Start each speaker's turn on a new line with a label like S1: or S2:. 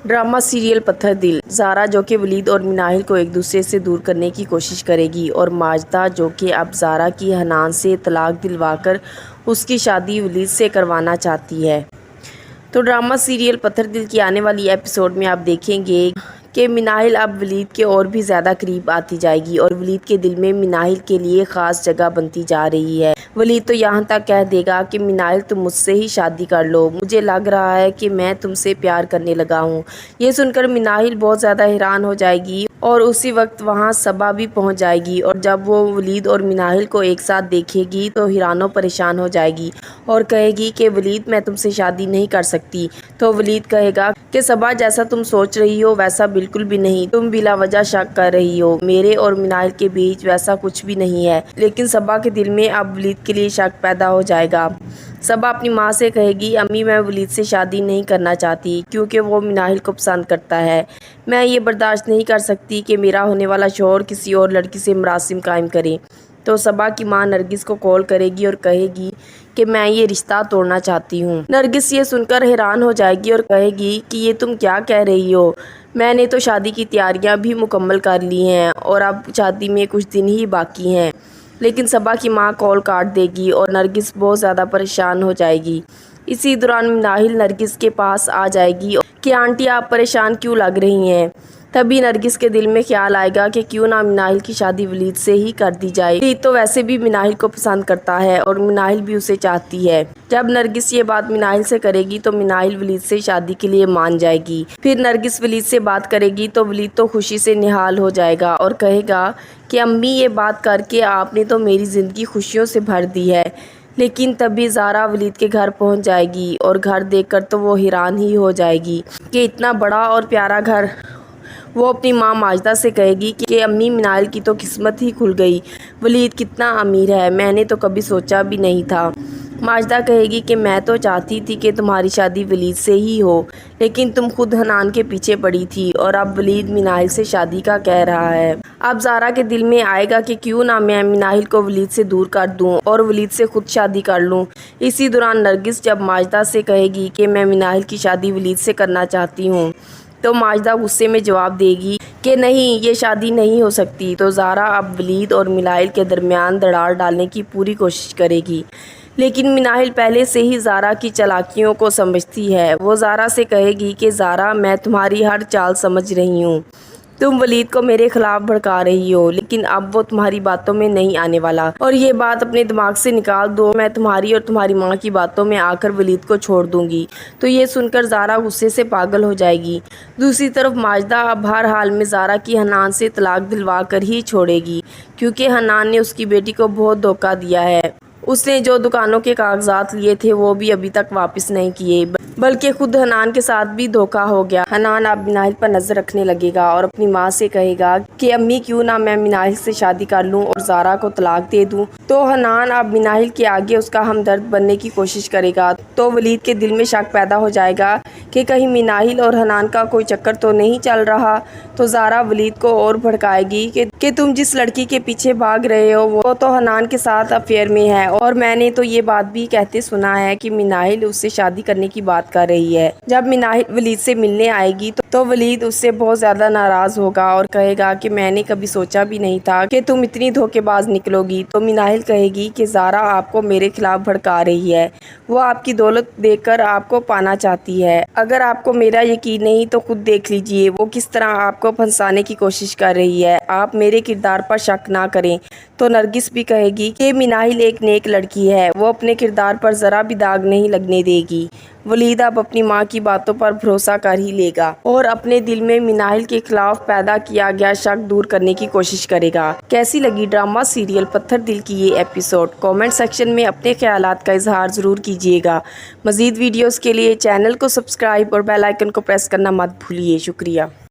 S1: Drama serial پتھر دل، زارا جو کہ ولید اور مناہل کو ایک دوسرے سے دور کرنے کی کوشش کرے گی، اور ماجدہ جو کہ اب زارا کی حنان سے طلاق دلوا کر اس کی شادی ولید سے کروانا چاہتی ہے۔ تو ڈرامہ سیریل پتھر دل کی آنے والی ایپیسوڈ میں آپ دیکھیں گے کہ مناہل اب ولید کے اور بھی زیادہ قریب آتی جائے گی، اور ولید کے دل میں مناہل کے لیے خاص جگہ بنتی جا رہی ہے۔ ولید تو یہاں تک کہہ دے گا کہ مناہل تم مجھ سے ہی شادی کر لو، مجھے لگ رہا ہے کہ میں تم سے پیار کرنے لگا ہوں۔ یہ سن کر مناہل بہت زیادہ حیران ہو جائے گی، اور اسی وقت وہاں صبا بھی پہنچ جائے گی، اور جب وہ ولید اور مناہل کو ایک ساتھ دیکھے گی تو حیران و پریشان ہو جائے گی اور کہے گی کہ ولید میں تم سے شادی نہیں کر سکتی۔ تو ولید کہے گا کہ صبا جیسا تم سوچ رہی ہو ویسا بالکل بھی نہیں، تم بلا وجہ شک کر رہی ہو، میرے اور مناہل کے بیچ ویسا کچھ بھی نہیں ہے۔ لیکن صبا کے دل میں اب ولید کے لیے شک پیدا ہو جائے گا۔ صبا اپنی ماں سے کہے گی امی میں ولید سے شادی نہیں کرنا چاہتی کیونکہ وہ مناہل کو پسند کرتا ہے، میں یہ برداشت نہیں کر سکتی کہ میرا ہونے والا شوہر کسی اور لڑکی سے مراسم قائم کرے۔ تو صبا کی ماں نرگس کو کال کرے گی اور کہے گی کہ میں یہ رشتہ توڑنا چاہتی ہوں۔ نرگس یہ سن کر حیران ہو جائے گی اور کہے گی کہ یہ تم کیا کہہ رہی ہو، میں نے تو شادی کی تیاریاں بھی مکمل کر لی ہیں اور اب شادی میں کچھ دن ہی باقی ہیں۔ لیکن صبا کی ماں کال کاٹ دے گی اور نرگس بہت زیادہ پریشان ہو جائے گی۔ اسی دوران مناہل نرگس کے پاس آ جائے گی کہ آنٹی آپ پریشان کیوں لگ رہی ہیں؟ تبھی نرگس کے دل میں خیال آئے گا کہ کیوں نہ مناہل کی شادی ولید سے ہی کر دی جائے، ولید تو ویسے بھی مناہل کو پسند کرتا ہے اور مناہل بھی اسے چاہتی ہے۔ جب نرگس یہ بات مناہل سے کرے گی تو مناہل ولید سے شادی کے لیے مان جائے گی۔ پھر نرگس ولید سے بات کرے گی تو ولید تو خوشی سے نہال ہو جائے گا اور کہے گا کہ امی یہ بات کر کے آپ نے تو میری زندگی خوشیوں سے بھر دی ہے۔ لیکن تبھی زارا ولید کے گھر پہنچ جائے گی اور گھر دیکھ کر تو وہ حیران ہی ہو جائے گی کہ اتنا بڑا اور پیارا گھر۔ وہ اپنی ماں ماجدہ سے کہے گی کہ امی مناہل کی تو قسمت ہی کھل گئی، ولید کتنا امیر ہے، میں نے تو کبھی سوچا بھی نہیں تھا۔ ماجدہ کہے گی کہ میں تو چاہتی تھی کہ تمہاری شادی ولید سے ہی ہو، لیکن تم خود حنان کے پیچھے پڑی تھی اور اب ولید مناہل سے شادی کا کہہ رہا ہے۔ اب زارا کے دل میں آئے گا کہ کیوں نہ میں مناہل کو ولید سے دور کر دوں اور ولید سے خود شادی کر لوں۔ اسی دوران نرگس جب ماجدہ سے کہے گی کہ میں مناہل کی شادی ولید سے کرنا چاہتی ہوں تو ماجدہ غصے میں جواب دے گی کہ نہیں، یہ شادی نہیں ہو سکتی۔ تو زارا اب ولید اور مناہل کے درمیان دراڑ ڈالنے کی پوری کوشش کرے گی، لیکن مناہل پہلے سے ہی زارا کی چالاکیوں کو سمجھتی ہے۔ وہ زارا سے کہے گی کہ زارا میں تمہاری ہر چال سمجھ رہی ہوں، تم ولید کو میرے خلاف بھڑکا رہی ہو، لیکن اب وہ تمہاری باتوں میں نہیں آنے والا، اور یہ بات اپنے دماغ سے نکال دو، میں تمہاری اور تمہاری ماں کی باتوں میں آ کر ولید کو چھوڑ دوں گی۔ تو یہ سن کر زارا غصے سے پاگل ہو جائے گی۔ دوسری طرف ماجدہ اب ہر حال میں زارا کی حنان سے طلاق دلوا کر ہی چھوڑے گی، کیونکہ حنان نے اس کی بیٹی کو بہت دھوکہ دیا ہے۔ اس نے جو دکانوں کے کاغذات لیے تھے وہ بھی ابھی تک واپس نہیں کیے، بلکہ خود حنان کے ساتھ بھی دھوکہ ہو گیا۔ حنان اب مناہل پر نظر رکھنے لگے گا اور اپنی ماں سے کہے گا کہ امی کیوں نہ میں مناہل سے شادی کر لوں اور زارا کو طلاق دے دوں۔ تو حنان اب مناہل کے آگے اس کا ہمدرد بننے کی کوشش کرے گا۔ تو ولید کے دل میں شک پیدا ہو جائے گا کہ کہیں مناہل اور حنان کا کوئی چکر تو نہیں چل رہا۔ تو زارا ولید کو اور بھڑکائے گی کہ تم جس لڑکی کے پیچھے بھاگ رہے ہو وہ تو حنان کے ساتھ افیئر میں ہے، اور میں نے تو یہ بات بھی کہتے سنا ہے کہ مناہل اس سے شادی کرنے کی بات کر رہی ہے۔ جب مناہل ولید سے ملنے آئے گی تو ولید اس سے بہت زیادہ ناراض ہوگا اور کہے گا کہ میں نے کبھی سوچا بھی نہیں تھا کہ تم اتنی دھوکے باز نکلو گی۔ تو مناہل کہے گی کہ زارا آپ کو میرے خلاف بھڑکا رہی ہے، وہ آپ کی دولت دیکھ کر آپ کو پانا چاہتی ہے، اگر آپ کو میرا یقین نہیں تو خود دیکھ لیجئے وہ کس طرح آپ کو پھنسانے کی کوشش کر رہی ہے، آپ میرے کردار پر شک نہ کریں۔ تو نرگس بھی کہے گی کہ مناہل ایک نیک لڑکی ہے، وہ اپنے کردار پر ذرا بھی داغ نہیں لگنے دے گی۔ ولید اب اپنی ماں کی باتوں پر بھروسہ کر ہی لے گا اور اپنے دل میں مناہل کے خلاف پیدا کیا گیا شک دور کرنے کی کوشش کرے گا۔ کیسی لگی ڈرامہ سیریل پتھر دل کی یہ ایپیسوڈ؟ کامنٹ سیکشن میں اپنے خیالات کا اظہار ضرور کیجیے گا۔ مزید ویڈیوز کے لیے چینل کو سبسکرائب اور بیل آئیکن کو پریس کرنا مت بھولیے۔ شکریہ۔